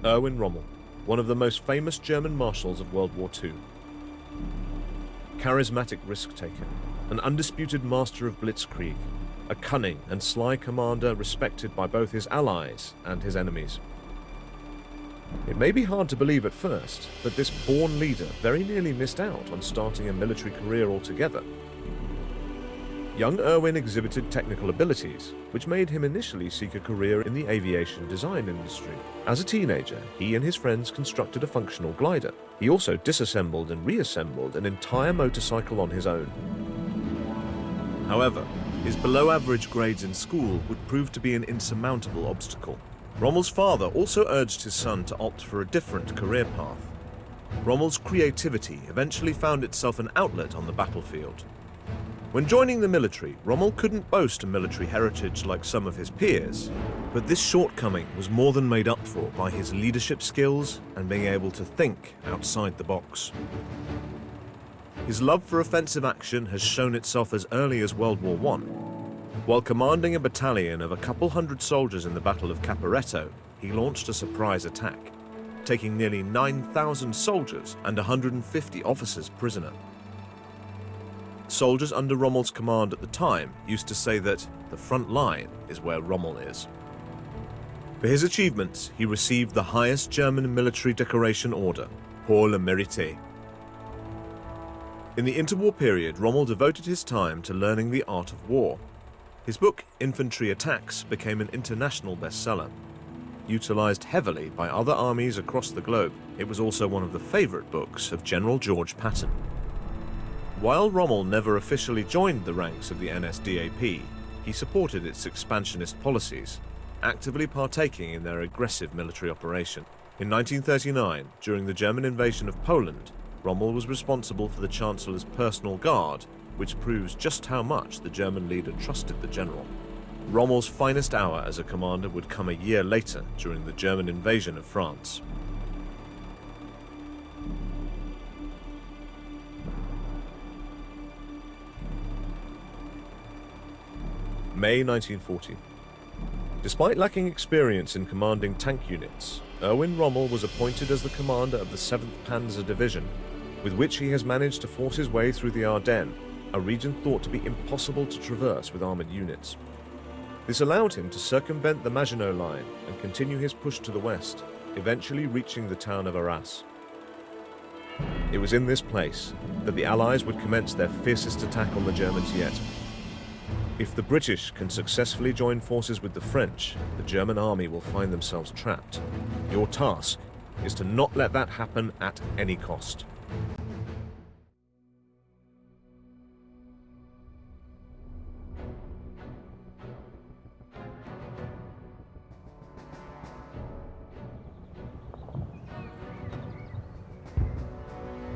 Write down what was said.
Erwin Rommel, one of the most famous German marshals of World War II. Charismatic risk-taker, an undisputed master of blitzkrieg, a cunning and sly commander respected by both his allies and his enemies. It may be hard to believe at first, but this born leader very nearly missed out on starting a military career altogether. Young Erwin exhibited technical abilities, which made him initially seek a career in the aviation design industry. As a teenager, he and his friends constructed a functional glider. He also disassembled and reassembled an entire motorcycle on his own. However, his below-average grades in school would prove to be an insurmountable obstacle. Rommel's father also urged his son to opt for a different career path. Rommel's creativity eventually found itself an outlet on the battlefield. When joining the military, Rommel couldn't boast a military heritage like some of his peers, but this shortcoming was more than made up for by his leadership skills and being able to think outside the box. His love for offensive action has shown itself as early as World War I. While commanding a battalion of a couple hundred soldiers in the Battle of Caporetto, he launched a surprise attack, taking nearly 9,000 soldiers and 150 officers prisoner. Soldiers under Rommel's command at the time used to say that the front line is where Rommel is. For his achievements, he received the highest German military decoration order, Pour le Mérite. In the interwar period, Rommel devoted his time to learning the art of war. His book, Infantry Attacks, became an international bestseller. Utilized heavily by other armies across the globe, it was also one of the favorite books of General George Patton. While Rommel never officially joined the ranks of the NSDAP, he supported its expansionist policies, actively partaking in their aggressive military operation. In 1939, during the German invasion of Poland, Rommel was responsible for the Chancellor's personal guard, which proves just how much the German leader trusted the general. Rommel's finest hour as a commander would come a year later during the German invasion of France. May 1940. Despite lacking experience in commanding tank units, Erwin Rommel was appointed as the commander of the 7th Panzer Division, with which he has managed to force his way through the Ardennes, a region thought to be impossible to traverse with armored units. This allowed him to circumvent the Maginot Line and continue his push to the west, eventually reaching the town of Arras. It was in this place that the Allies would commence their fiercest attack on the Germans yet. If the British can successfully join forces with the French, the German army will find themselves trapped. Your task is to not let that happen at any cost.